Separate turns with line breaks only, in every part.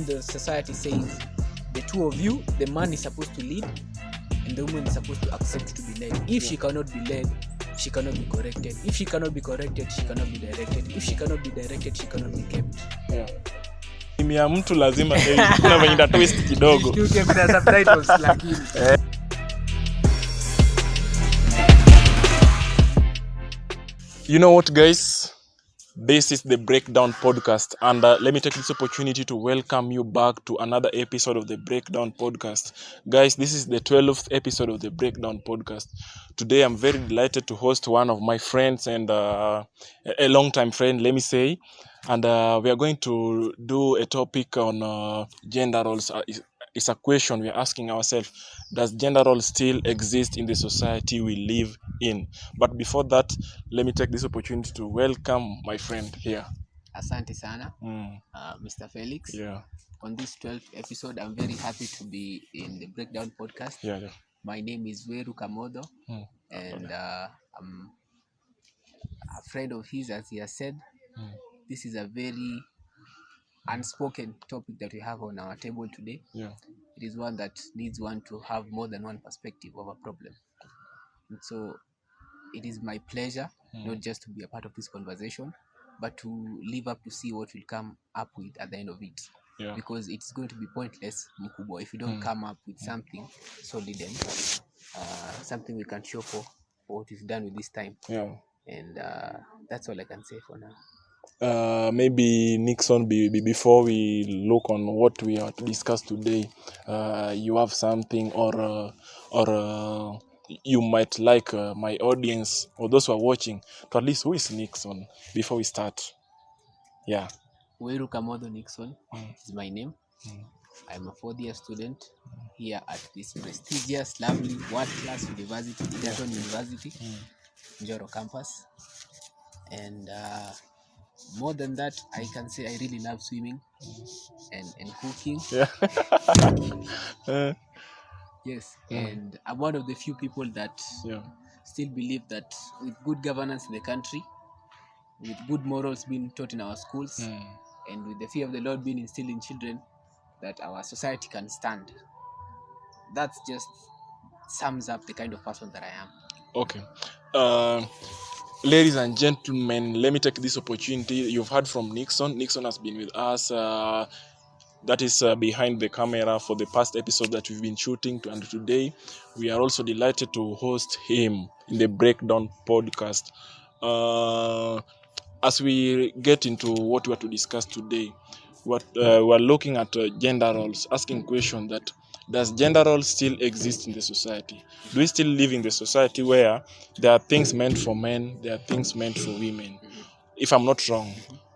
The society says the two of you, the man is supposed to lead and the woman is supposed to accept to be led. If she cannot be led, she cannot be corrected. If she cannot be corrected, she cannot be directed. If she cannot be directed, she cannot be kept.
Mimi ya mtu lazima kuna venye twist kidogo.
Kuna subtitles lakini.
You know what, guys? This is the Breakdown Podcast, and let me take this opportunity to welcome you back to another episode of the Breakdown Podcast. Guys, this is the 12th episode of the Breakdown Podcast. Today, I'm very delighted to host one of my friends and a long-time friend, let me say. And we are going to do a topic on gender roles. It's a question we are asking ourselves. Does gender roles still exist in the society we live in? But before that, let me take this opportunity to welcome my friend here.
Asante sana, Mr. Felix.
Yeah.
On this 12th episode, I'm very happy to be in the Breakdown Podcast.
Yeah.
My name is Weru Kamodo, and I'm a friend of his, as he has said. This is a very unspoken topic that we have on our table today.
Yeah.
It is one that needs one to have more than one perspective of a problem. And so it is my pleasure not just to be a part of this conversation, but to live up to see what we'll come up with at the end of it.
Yeah.
Because it's going to be pointless, Mkubwa, if you don't come up with something solid and something we can show for what we've done with this time.
Yeah.
And that's all I can say for now.
Maybe Nixon, before we look on what we are to discuss today, you have something or you might like my audience or those who are watching to at least, who is Nixon before we start? Yeah.
Weru Kamodo Nixon is my name. I'm a fourth-year student here at this prestigious, lovely, world-class university, Egerton University, Njoro campus. And more than that, I can say I really love swimming and cooking.
Yeah.
Yes, and I'm one of the few people that still believe that with good governance in the country, with good morals being taught in our schools, and with the fear of the Lord being instilled in children, that our society can stand. That just sums up the kind of person that I am.
Okay. Ladies and gentlemen, let me take this opportunity. You've heard from Nixon. Nixon has been with us. That is behind the camera for the past episode that we've been shooting. And today, we are also delighted to host him in the Breakdown Podcast. As we get into what we are to discuss today, we're looking at gender roles, asking question that does gender roles still exist in the society? Do we still live in the society where there are things meant for men, there are things meant for women? If I'm not wrong,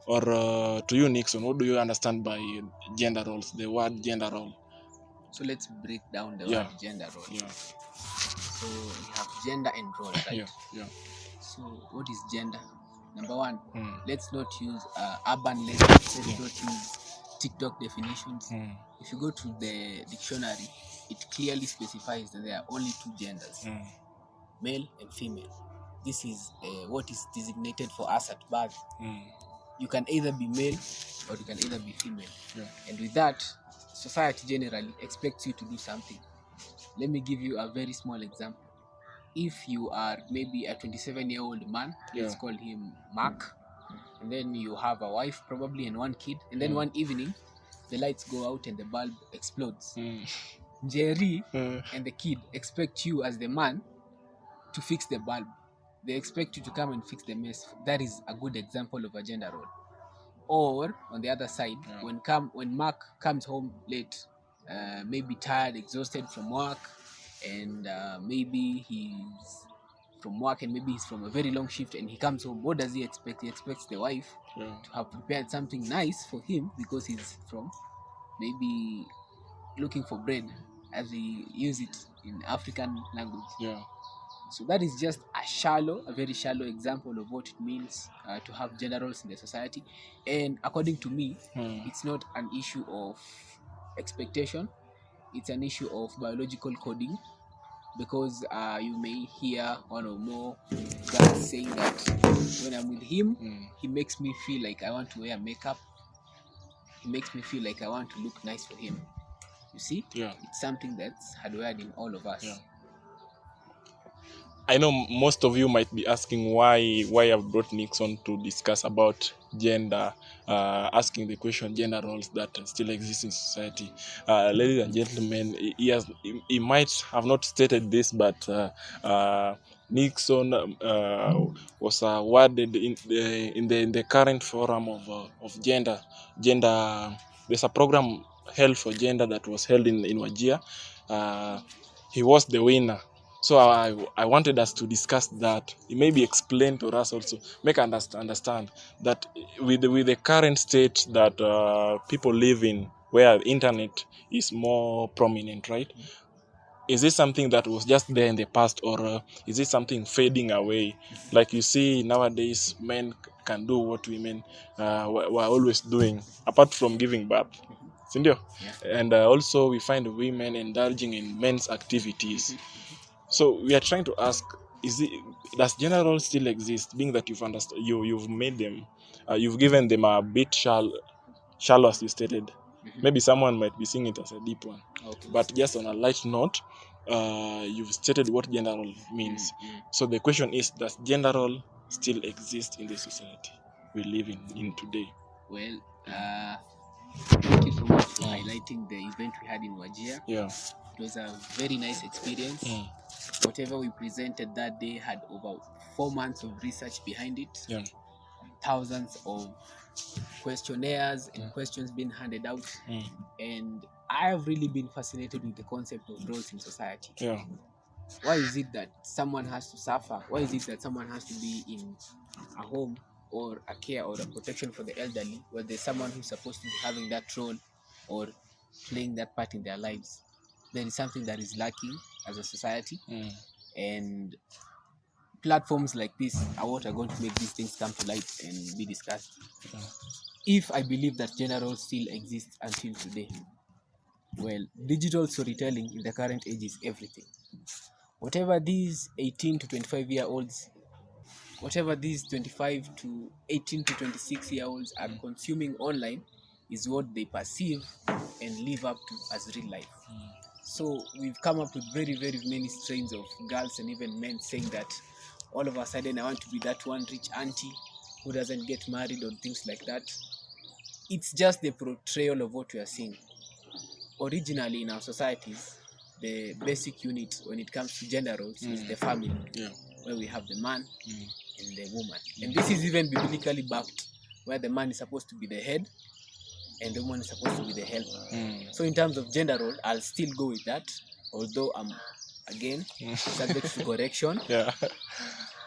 or to you, Nixon, what do you understand by gender roles, the word gender role?
So let's break down the word gender role.
Yeah.
So we have gender and role, right?
Yeah.
So what is gender? Number one, let's not use urban language. Let's not use TikTok definitions. If you go to the dictionary, it clearly specifies that there are only two genders, male and female. This is what is designated for us at birth. You can either be male or you can either be female. Yeah. And with that, society generally expects you to do something. Let me give you a very small example. If you are maybe a 27-year-old man, let's call him Mark, and then you have a wife probably and one kid, and then one evening, the lights go out and the bulb explodes. Jerry and the kid expect you as the man to fix the bulb. They expect you to come and fix the mess. That is a good example of a gender role. Or on the other side, when Mark comes home late, maybe tired, exhausted from work, and maybe he's from work and maybe he's from a very long shift and he comes home, what does he expect? He expects the wife to have prepared something nice for him because he's from maybe looking for bread, as we use it in African language. So that is just a very shallow example of what it means to have gender roles in the society. And according to me, it's not an issue of expectation. It's an issue of biological coding, because you may hear one or more guys saying that when I'm with him, he makes me feel like I want to wear makeup. he makes me feel like I want to look nice for him. You see?
Yeah.
It's something that's hardwired in all of us.
Yeah. I know most of you might be asking why I've brought Nixon to discuss about gender, asking the question gender roles that still exist in society. Ladies and gentlemen, he might have not stated this, but Nixon was awarded in the current forum of gender. There's a program held for gender that was held in Wajir. He was the winner. So I wanted us to discuss that. It may be explained to us also, make us understand that with the current state that people live in, where the internet is more prominent, right? Is this something that was just there in the past, or is it something fading away? Like you see nowadays, men can do what women were always doing, apart from giving birth. Sindio?
Yeah.
And also we find women indulging in men's activities. So we are trying to ask: does gender roles still exist? Being that you've understood, you've made them, you've given them a bit shallow, as you stated. Maybe someone might be seeing it as a deep one.
Okay.
But just on a light note, you've stated what gender role means. So the question is: does gender role still exist in the society we live in today?
Well, thank you so much for highlighting the event we had in Wajir.
Yeah.
It was a very nice experience. Whatever we presented that day had over 4 months of research behind it.
Yeah.
Thousands of questionnaires and questions being handed out. And I have really been fascinated with the concept of roles in society.
Yeah.
Why is it that someone has to suffer? Why is it that someone has to be in a home or a care or a protection for the elderly, where there's someone who's supposed to be having that role or playing that part in their lives? There is something that is lacking as a society, and platforms like this are what are going to make these things come to light and be discussed. If I believe that gender roles still exist until today, well, digital storytelling in the current age is everything. Whatever these 18 to 25-year-olds, whatever these 25 to 18 to 26-year-olds are consuming online is what they perceive and live up to as real life. So we've come up with very, very many strains of girls and even men saying that all of a sudden I want to be that one rich auntie who doesn't get married or things like that. It's just the portrayal of what we are seeing. Originally in our societies, the basic unit when it comes to gender roles is the family, where we have the man and the woman. And this is even biblically backed, where the man is supposed to be the head and the woman is supposed to be the helper. So in terms of gender role, I'll still go with that, although I'm, again, subject to correction.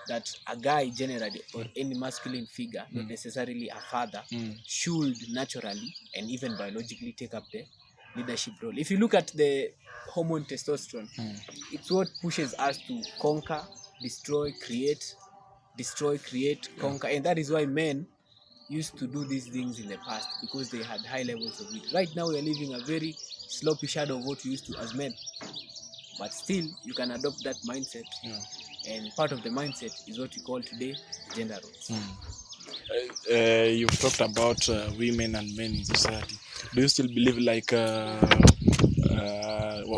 That a guy generally, or any masculine figure, not necessarily a father, should naturally and even biologically take up the leadership role. If you look at the hormone testosterone, it's what pushes us to conquer, destroy, create, conquer. And that is why men used to do these things in the past, because they had high levels of it. Right now we are living a very sloppy shadow of what we used to as men. But still, you can adopt that mindset. And part of the mindset is what we call today gender roles.
You've talked about women and men in society. Do you still believe like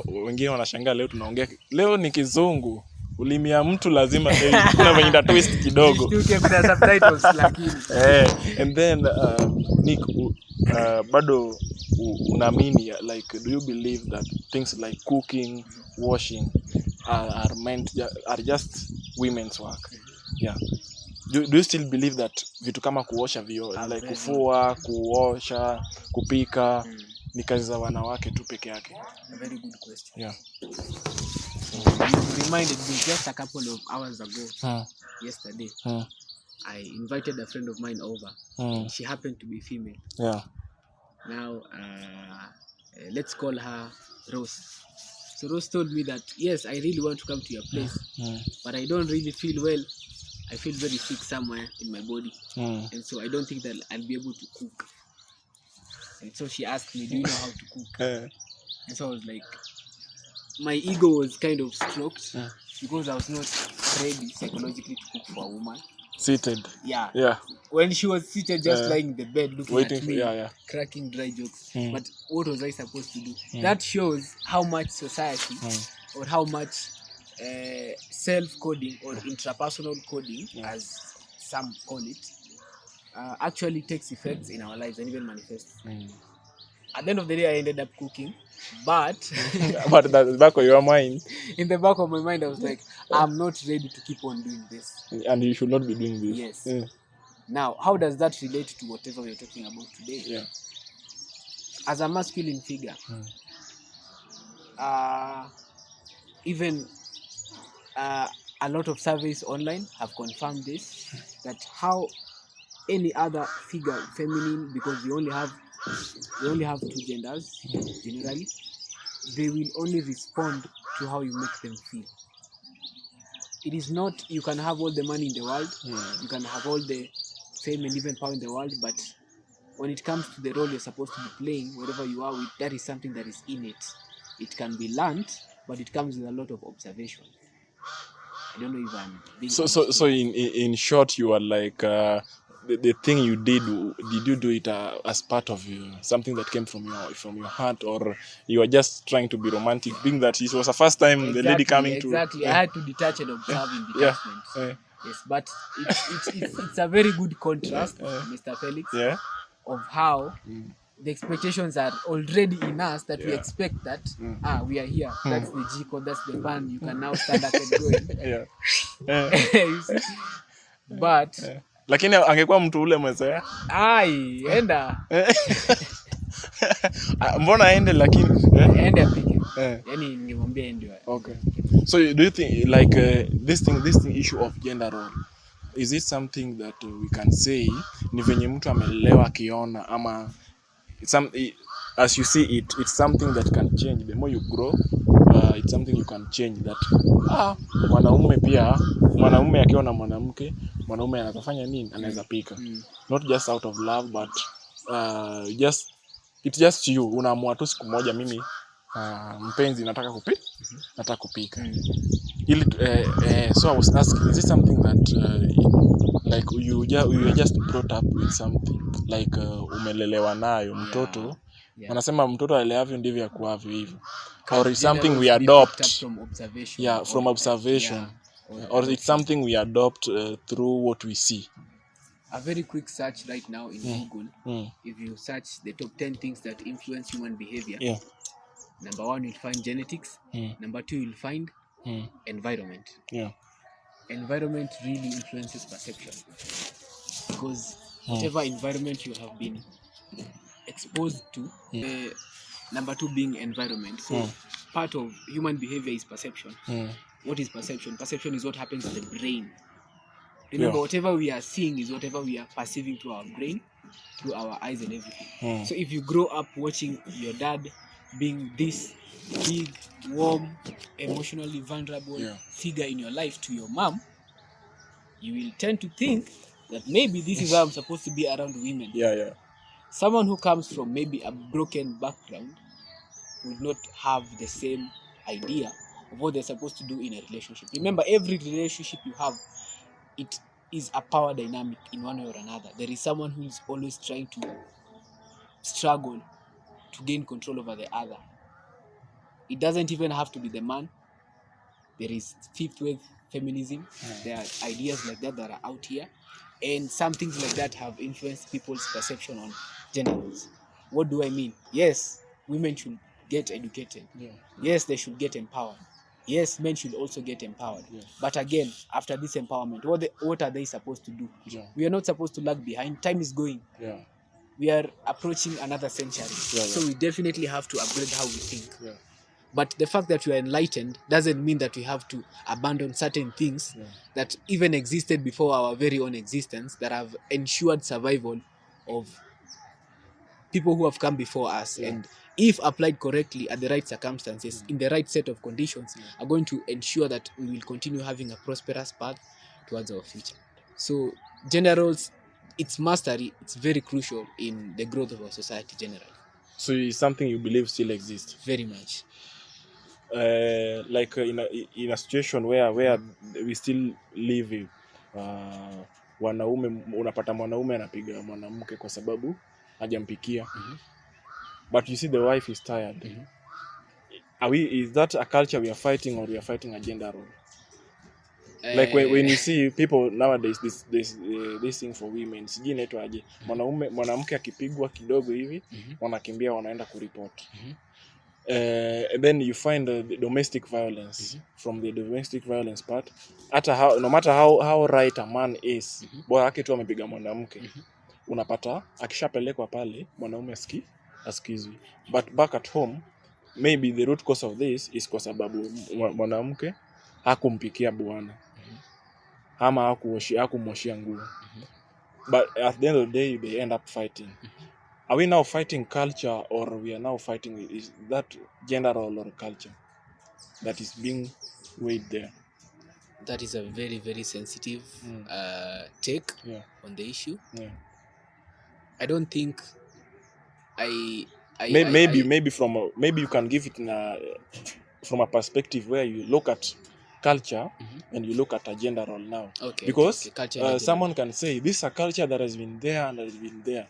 wengine wanashangaa leo tunaongea leo ni kizungu, ulimia mtu lazima kuna venye twist kidogo
kuna subtitles lakini
and then Nick, bado unaamini, like, do you believe that things like cooking, washing are just women's work? Yeah. Do you still believe that vitu kama kuosha vyo, like kufua, kuosha, kupika ni kazi za wanawake tu peke yake?
A very good question.
Yeah.
You reminded me just a couple of hours ago, yesterday, I invited a friend of mine over. She happened to be female.
Yeah.
Now, let's call her Rose. So Rose told me that, yes, I really want to come to your place, but I don't really feel well. I feel very sick somewhere in my body. And so I don't think that I'll be able to cook. And so she asked me, do you know how to cook? And so I was like, my ego was kind of stroked, because I was not ready psychologically to cook for a woman.
Seated.
Yeah.
Yeah.
When she was seated, just lying in the bed, looking
Waiting
at
for-
me,
yeah.
cracking dry jokes.
Mm.
But what was I supposed to do? That shows how much society, or how much self-coding or intrapersonal coding, as some call it, actually takes effects in our lives and even manifests. At the end of the day, I ended up cooking, but
But that's back of your mind,
in the back of my mind, I was like, I'm not ready to keep on doing this.
and you should not be doing this.
Yes.
Yeah.
Now, how does that relate to whatever we're talking about today?
Yeah.
As a masculine figure, even a lot of surveys online have confirmed this, that how any other figure, feminine, because we only have two genders generally, they will only respond to how you make them feel. It is not, you can have all the money in the world, you can have all the fame and even power in the world, but when it comes to the role you're supposed to be playing, wherever you are with, that is something that is in it. It can be learned, but it comes with a lot of observation. I don't know if I'm being
So in short, you are like the thing you did you do it as part of you, something that came from your heart, or you are just trying to be romantic, being that it was the first time the lady coming to
I had to detach and observe in detachment. Yes, but it's a very good contrast, Mr. Felix, of how the expectations are already in us, that we expect that we are here. That's the G-code, that's the van. You can now stand up and go in. You see? But
lakini angekuwa mtu ule mzee
enda
mbona aende, lakini
ende apike, yani ningemwambia ende.
Okay. So do you think like this thing issue of gender role, is it something that we can say ni venye mtu amelelewa akiona, ama as you see it's something that can change the more you grow, it's something you can change, that mwanaume akiona mwanamke, mwanaume anafanya nini, anaweza pika, not just out of love, but it's just you unaamua tu siku moja, mimi mpenzi nataka kupika ili so I was asking, is it something that like you are just brought up with something like umelelewa nayo mtoto, wanasema mtoto aleleavyo ndivyo yakuavyo hivyo, or it's something we adopt from observation, or it's something we adopt through what we see.
A very quick search right now in Google, if you search the top 10 things that influence human behavior, number 1 you'll find genetics, number 2 you'll find environment. Environment really influences perception, because whatever environment you have been exposed to, number 2 being environment. So part of human behavior is perception. What is perception? Perception is what happens to the brain. Remember, whatever we are seeing is whatever we are perceiving through our brain, through our eyes and everything. So if you grow up watching your dad being this big, warm, emotionally vulnerable figure in your life to your mom, you will tend to think that maybe this is how I'm supposed to be around women. Someone who comes from maybe a broken background would not have the same idea of what they're supposed to do in a relationship. Remember, every relationship you have, it is a power dynamic in one way or another. There is someone who is always trying to struggle to gain control over the other. It doesn't even have to be the man. There is fifth wave feminism. There are ideas like that are out here, and some things like that have influenced people's perception on gender roles. What do I mean? Yes, women should get educated. Yes, they should get empowered. Yes, men should also get empowered. But again, after this empowerment, what are they supposed to do? We are not supposed to lag behind. Time is going. We are approaching another century. So we definitely have to upgrade how we think. But the fact that we are enlightened doesn't mean that we have to abandon certain things that even existed before our very own existence, that have ensured survival of people who have come before us, and if applied correctly at the right circumstances, in the right set of conditions, are going to ensure that we will continue having a prosperous path towards our future. So gender roles, its mastery, it's very crucial in the growth of our society generally.
So it's something you believe still exists?
Very much.
Like in a situation where we still live wanaume, unapata mwanaume anapiga mwanamke kwa sababu hajampikia. But you see the wife is tired. Is that a culture we are fighting, or we are fighting a gender role? Like when you see people nowadays, this thing for women, sijui inaitwa aje, mwanamke akipigwa kidogo hivi wanakimbia wanaenda kuripoti. And then you find the domestic violence. From the domestic violence part, no matter how right a man is, bora yake tu amepiga mwanamke, unapata akishapelekwa pale mwanaume asikizwi. But back at home, maybe the root cause of this is kwa sababu mwanamke hakumpikia bwana ama hakumwoshia nguo. But at the end of the day they end up fighting. Are we now fighting culture, or we are now fighting is that gender role or culture that is being weighed there?
That is a very, very sensitive take on the issue. I don't think
maybe you can give it from a perspective where you look at culture and you look at a gender role now. Because someone can say this is a culture that has been there and has been there.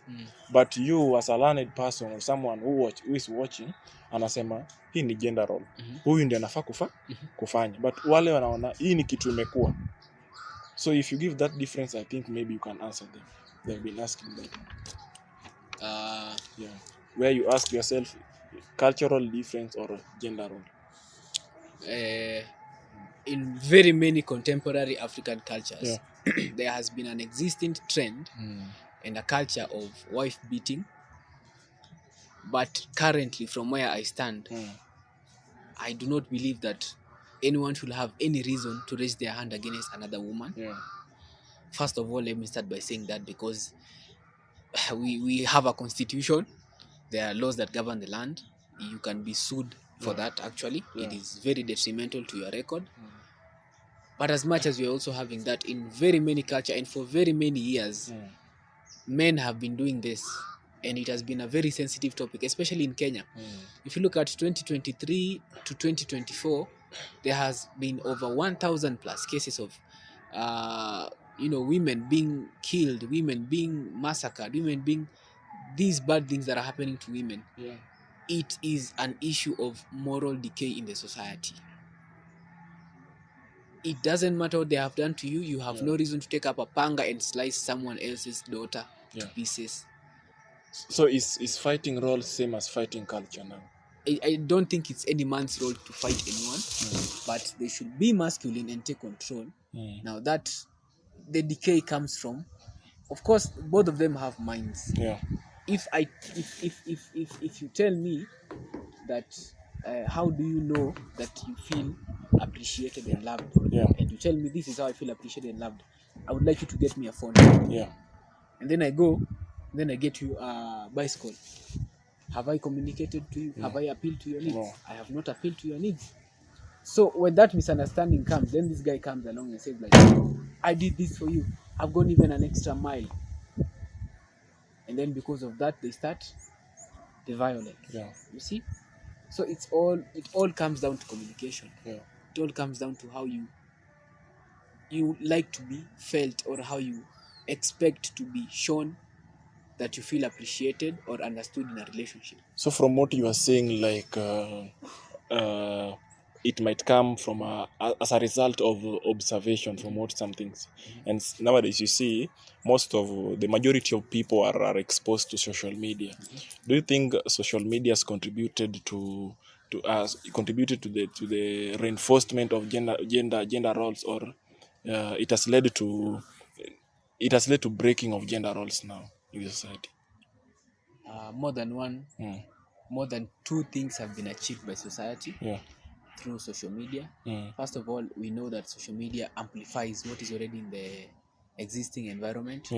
But you as a learned person or someone who is watching anasema hii ni gender role. Huyu ndiye anafaa kufanya. But wale wanaona hii ni kitu imekuwa. So if you give that difference, I think maybe you can answer them. They've been asking that. Where you ask yourself cultural difference or gender role.
In very many contemporary African cultures, there has been an existing trend and a culture of wife beating. But currently, from where I stand, I do not believe that anyone should have any reason to raise their hand against another woman. First of all, let me start by saying that because we have a constitution, there are laws that govern the land. You can be sued for that, actually. It is very detrimental to your record. But as much as we are also having that in very many culture and for very many years, men have been doing this, and it has been a very sensitive topic, especially in Kenya. If you look at 2023 to 2024, there has been over 1,000 plus cases of women being killed, women being massacred, women being these bad things that are happening to women. It is an issue of moral decay in the society. It doesn't matter what they have done to you. You have no reason to take up a panga and slice someone else's daughter to pieces.
So is fighting role same as fighting culture now?
I don't think it's any man's role to fight anyone, but they should be masculine and take control. Now that the decay comes from, of course, both of them have minds. If you tell me that how do you know that you feel appreciated and loved, and you tell me this is how I feel appreciated and loved, I would like you to get me a phone. And then I go, then I get you a bicycle. Have I communicated to you? Have I appealed to your needs? No. I have not appealed to your needs. So when that misunderstanding comes, then this guy comes along and says like, I did this for you. I've gone even an extra mile. And then because of that, they start the violence. You see? So it all comes down to communication. It all comes down to how you like to be felt, or how you expect to be shown that you feel appreciated or understood in a relationship.
So from what you are saying, like it might come from as a result of observation from what some things. And nowadays you see the majority of people are exposed to social media. Do you think social media has contributed to the reinforcement of gender roles, or it has led to breaking of gender roles now in the society?
More than two things have been achieved by society through social media. First of all, we know that social media amplifies what is already in the existing environment.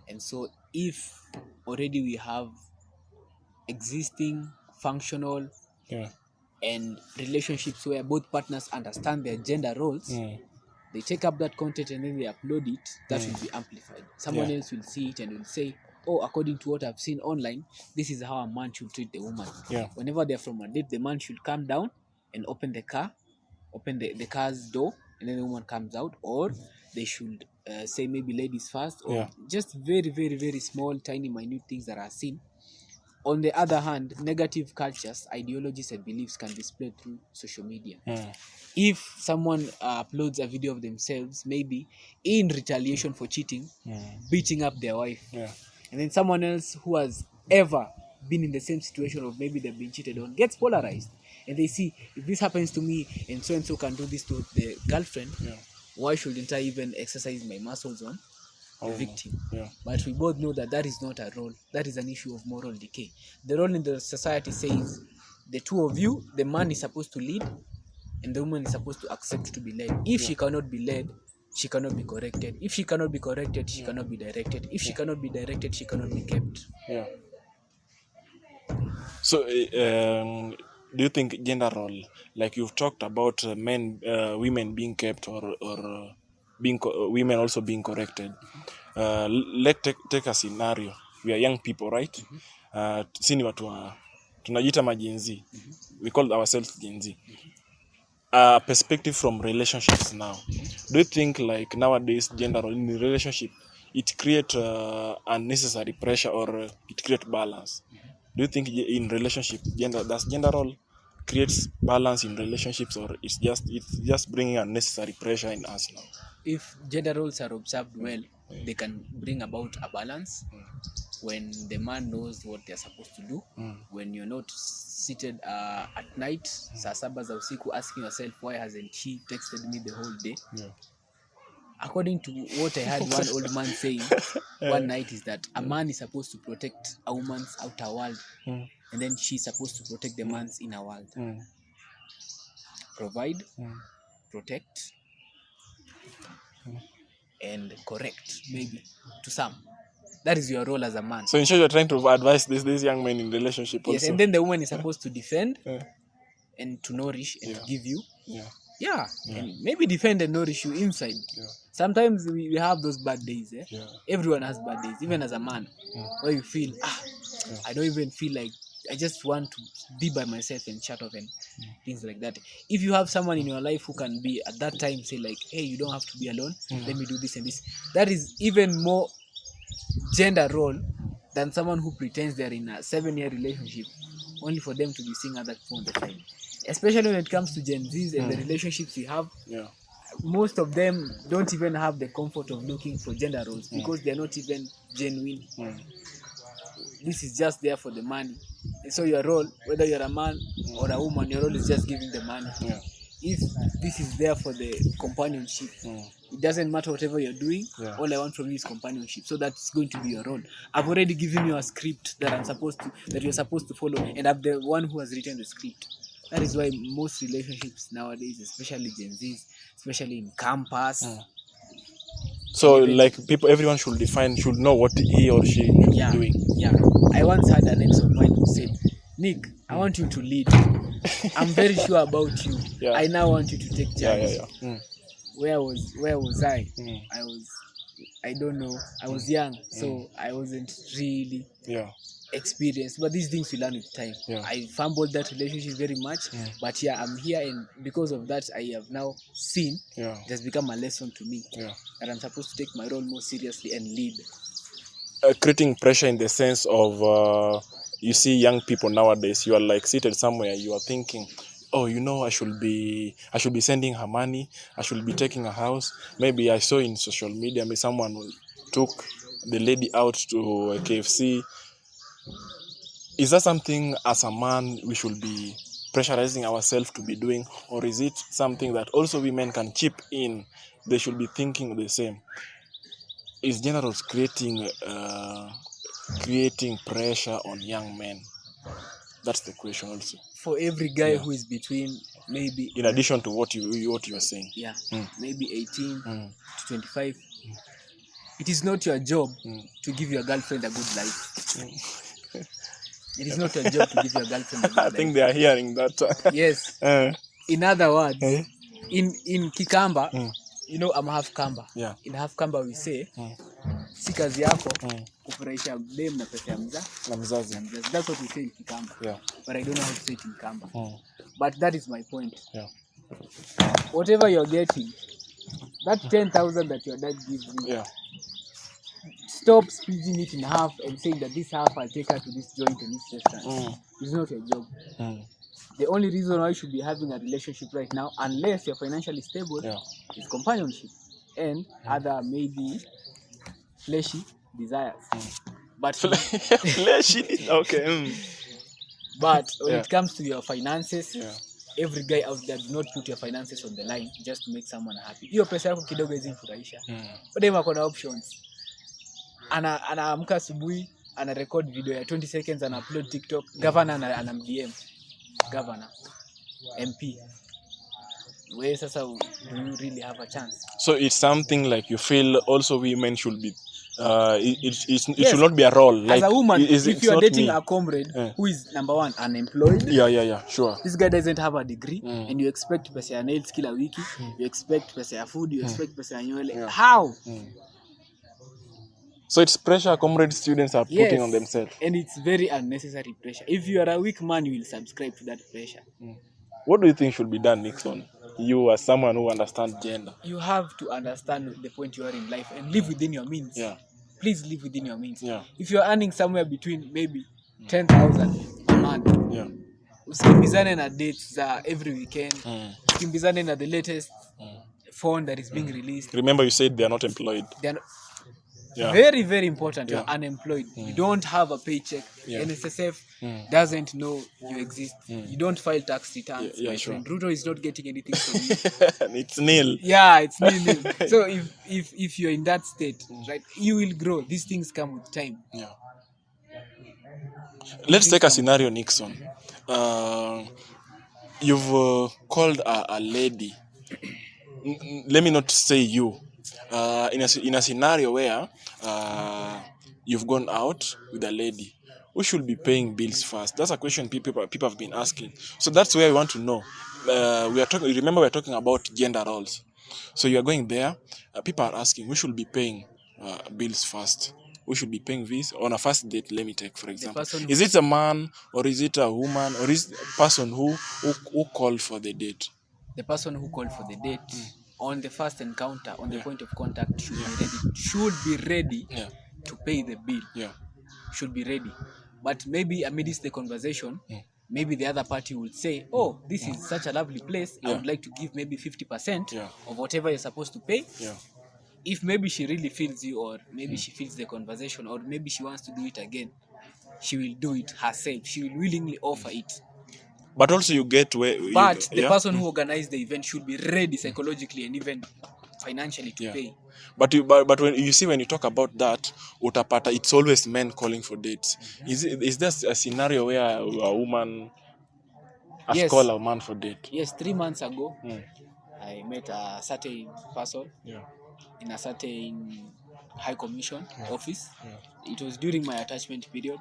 And so if already we have existing functional and relationships where both partners understand their gender roles, they take up that content and then they upload it, that will be amplified. Someone else will see it and will say, oh, according to what I've seen online, this is how a man should treat the woman. Whenever they're from a date, the man should come down and open the car's door, and then the woman comes out, or they should say maybe ladies first, or just very, very, very small, tiny, minute things that are seen. On the other hand, negative cultures, ideologies, and beliefs can be spread through social media. If someone uploads a video of themselves, maybe in retaliation for cheating, beating up their wife, and then someone else who has ever been in the same situation of maybe they've been cheated on gets polarized, and they see, if this happens to me and so can do this to the girlfriend, why shouldn't I even exercise my muscles on the victim? But we both know that is not a role. That is an issue of moral decay. The role in the society says the two of you, the man is supposed to lead and the woman is supposed to accept to be led. If she cannot be led, she cannot be corrected. If she cannot be corrected, she cannot be directed. If she cannot be directed, she cannot be kept.
So do you think gender role, like you've talked about women being kept or women also being corrected, let's take a scenario. We are young people, right? Sini watu wa tunajiita Gen Z. We call ourselves Gen Z. Perspective from relationships now. Do you think like nowadays gender role in relationship, it create unnecessary pressure or it create balance? Do you think in relationship does gender role creates balance in relationships, or it's just bringing unnecessary pressure in us now?
If gender roles are observed well, they can bring about a balance. When the man knows what they're supposed to do, when you're not seated at night, saa saba za usiku, asking yourself, why hasn't she texted me the whole day? According to what I heard one old man saying one night, is that a man is supposed to protect a woman's outer world, and then she's supposed to protect the man's inner world. Provide, protect, and correct, maybe, to some. That is your role as a man.
So in short, you're trying to advise these young men in relationship also.
Yes, and then the woman is supposed to defend and to nourish and to give you. And maybe defend and nourish you inside. Sometimes we have those bad days. Everyone has bad days, even as a man, where you feel, I don't even feel like, I just want to be by myself and shut off and things like that. If you have someone in your life who can be at that time say like, hey, you don't have to be alone, let me do this and this, that is even more gender role than someone who pretends they're in a 7-year relationship only for them to be seeing other people on the side. Especially when it comes to Gen Zs and the relationships we have, most of them don't even have the comfort of looking for gender roles because they're not even genuine. This is just there for the money. And so your role, whether you're a man or a woman, your role is just giving the money. If this is there for the companionship, it doesn't matter whatever you're doing. All I want from you is companionship. So that's going to be your role. I've already given you a script that you're supposed to follow, and I'm the one who has written the script. That is why most relationships nowadays, especially Gen Zs, especially in campus.
So like everyone should know what he or she should be doing.
I once had an ex of mine who said, Nick, I want you to lead. I'm very sure about you. I now want you to take charge. Where was I? I don't know. I was young, so I wasn't really experienced. But these things we learn with time. I fumbled that relationship very much. But I'm here, and because of that, I have now seen it has become a lesson to me that I'm supposed to take my role more seriously and lead.
Creating pressure in the sense of you see young people nowadays, you are like seated somewhere, you are thinking, oh, I should be sending her money, I should be taking a house. Maybe I saw in social media, maybe someone took the lady out to a KFC. Is that something as a man we should be pressurizing ourselves to be doing, or is it something that also women can chip in? They should be thinking the same. Is gender creating pressure on young men? That's the question also.
For every guy who is between, maybe,
in addition to what you are saying,
maybe 18 to 25, it is not your job to give your girlfriend a good life. It is not your job to give your girlfriend a good life.
I think they are hearing that.
Yes. In other words, in Kikamba, I'm half Kamba. In half Kamba we say, si kazi yako kufurahisha dem na pesa ya mzazi. That's what we say in Kikamba. But I don't know how to say it in Kamba. But that is my point. Whatever you're getting, that 10,000 that your dad gives you,
Yeah.
stop splitting it in half and saying that this half I'll take her to this joint and this restaurant. It's not your job. The only reason why you should be having a relationship right now, unless you're financially stable, is companionship and other maybe fleshy desires. But
Fleshy. Okay.
But when it comes to your finances, every guy out there, do not put your finances on the line just to make someone happy. Hiyo pesa yako kidogo izimfurahisha. Whatever kuna options. Anaamka asubuhi, ana record video ya 20 seconds and upload TikTok. Governor ana DM. Governor, MP. Where sasa do you really have a chance?
So it's something like you feel also women should be it should not be a role. Like,
as a woman, if you are dating
me.
a comrade who is number one unemployed,
sure,
this guy doesn't have a degree, and you expect pesa ya nails kila wiki, you expect pesa ya food, you expect pesa ya nywele. How?
So it's pressure comrade students are putting on themselves,
and it's very unnecessary pressure. If you are a weak man, you will subscribe to that pressure.
What do you think should be done, Nixon? You as someone who understands gender,
you have to understand the point you are in life and live within your means. Please live within your means. If you're earning somewhere between maybe 10,000 a month, usikimbizane na dates za every weekend, usikimbizane na the latest phone that is being released.
Remember you said they are not employed.
They are not, very, very important. You're unemployed. You don't have a paycheck. NSSF doesn't know you exist. You don't file tax returns. Sure. Ruto is not getting anything from you.
It's nil.
Yeah, it's nil. So if you're in that state, right, you will grow. These things come with time.
Let's take a scenario, Nixon. You've called a lady. Let me not say you. In a scenario where you've gone out with a lady, who should be paying bills first? That's a question people have been asking. So that's where we want to know. Remember, we're talking about gender roles. So you are going there. People are asking who should be paying bills first. Who should be paying this on a first date? Let me take, for example, is it a man or is it a woman or is it a person who called for the date?
The person who called for the date on the first encounter, on the point of contact, should be ready to pay the bill. Should be ready. But maybe amidst the conversation, maybe the other party will say, oh, this is such a lovely place, I would like to give maybe 50% of whatever you're supposed to pay. If maybe she really feels you, or maybe she feels the conversation, or maybe she wants to do it again, she will do it herself. She will willingly offer it.
But also you get where...
But the person who organized the event should be ready psychologically and even financially to pay.
But when you see, when you talk about that, utapata, it's always men calling for dates. Is there a scenario where a woman has called a man for date?
Yes, 3 months ago, I met a certain person in a certain high commission office. It was during my attachment period.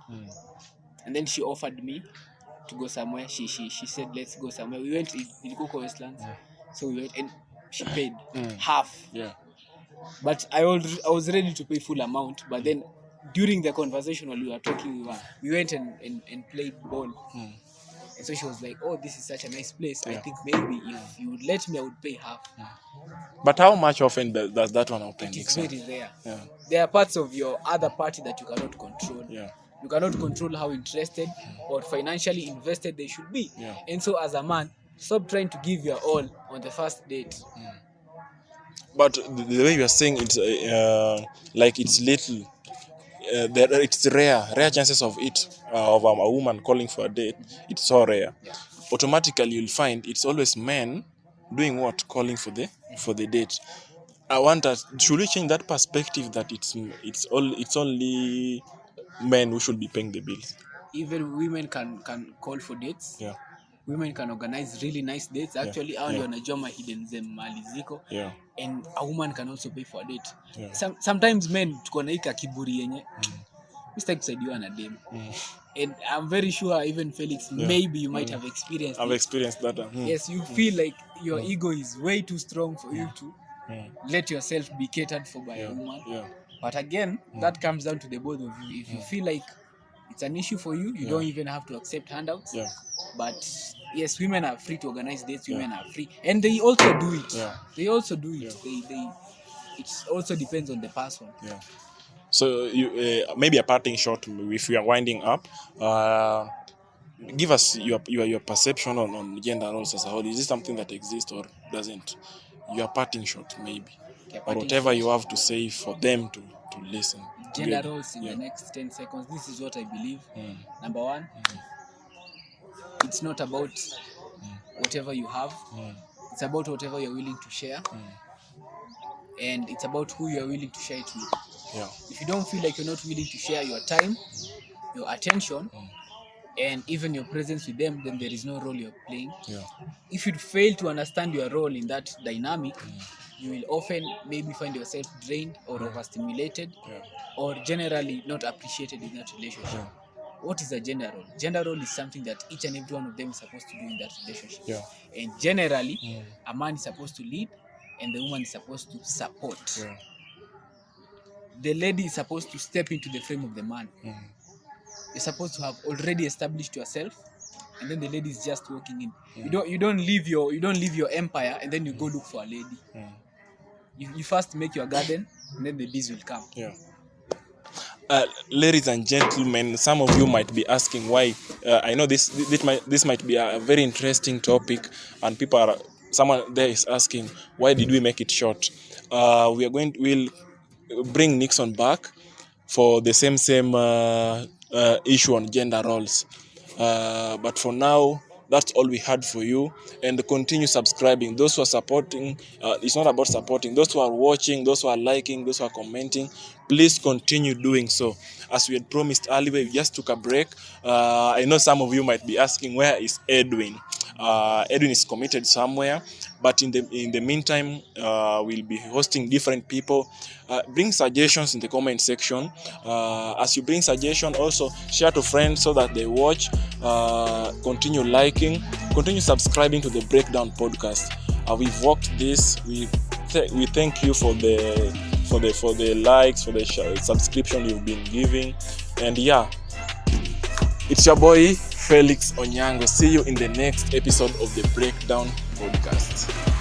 And then she offered me to go somewhere. She said, let's go somewhere. We went in Coco Westlands. So we went and she paid half. But I was ready to pay full amount. But then during the conversation while we were talking, we went and played ball. And so she was like, oh, this is such a nice place. I think maybe if you would let me, I would pay half.
But how much often does that one happen?
It's very rare. There are parts of your other party that you cannot control. You cannot control how interested or financially invested they should be. And so as a man, stop trying to give your all on the first date.
But the way you are saying it's like it's little, it's rare chances of it, of a woman calling for a date. It's so rare. Automatically you'll find it's always men doing what? Calling for the date. I wonder, should we change that perspective that it's only men who should be paying the bills?
Even women can call for dates. Women can organize really nice dates. Actually, only wanajua mahidden them mali ziko. And a woman can also pay for a date. Sometimes men tuko na hika kiburi yenye. Mistake kusaidiwa na dem. And I'm very sure even Felix, maybe you might have experienced
I've experienced that.
Yes, you feel like your ego is way too strong for you to let yourself be catered for by a woman. But again, that comes down to the both of you. If you feel like it's an issue for you. You don't even have to accept handouts.
Yeah.
But yes, women are free to organize dates. Women are free, and they also do it.
Yeah.
They also do it.
Yeah.
They it also depends on the person.
Yeah. So you maybe a parting shot if we are winding up. Give us your perception on gender roles as a whole. Is this something that exists or doesn't? Your parting shot maybe,
Okay,
or whatever you have to say for them to listen.
Gender roles in the next 10 seconds. This is what I believe. Number one, it's not about whatever you have. It's about whatever you're willing to share. And it's about who you're willing to share it with.
Yeah.
If you don't feel like you're not willing to share your time, your attention, and even your presence with them, then there is no role you're playing.
Yeah.
If you fail to understand your role in that dynamic, you will often maybe find yourself drained or overstimulated, or generally not appreciated in that relationship.
Yeah.
What is a gender role? Gender role is something that each and every one of them is supposed to do in that relationship.
Yeah.
And generally, a man is supposed to lead and the woman is supposed to support.
Yeah.
The lady is supposed to step into the frame of the man. You're supposed to have already established yourself, and then the lady is just walking in. You don't leave your empire and then you go look for a lady. You first make your garden, and then the bees will come.
Yeah. Ladies and gentlemen, some of you might be asking why. I know this might be a very interesting topic, and someone there is asking why did we make it short. We'll bring Nixon back for the same issue on gender roles. But for now, that's all we had for you, and continue subscribing. Those who are supporting, it's not about supporting. Those who are watching, those who are liking, those who are commenting, please continue doing so. As we had promised earlier, we just took a break. I know some of you might be asking, where is Edwin? Edwin is committed somewhere, but in the meantime, we'll be hosting different people. Bring suggestions in the comment section. As you bring suggestions, also share to friends so that they watch. Continue liking, continue subscribing to the Breakdown podcast. We've worked this. We thank you for the likes, for the subscription you've been giving, and yeah, it's your boy Felix Onyango. See you in the next episode of the Breakdown podcast.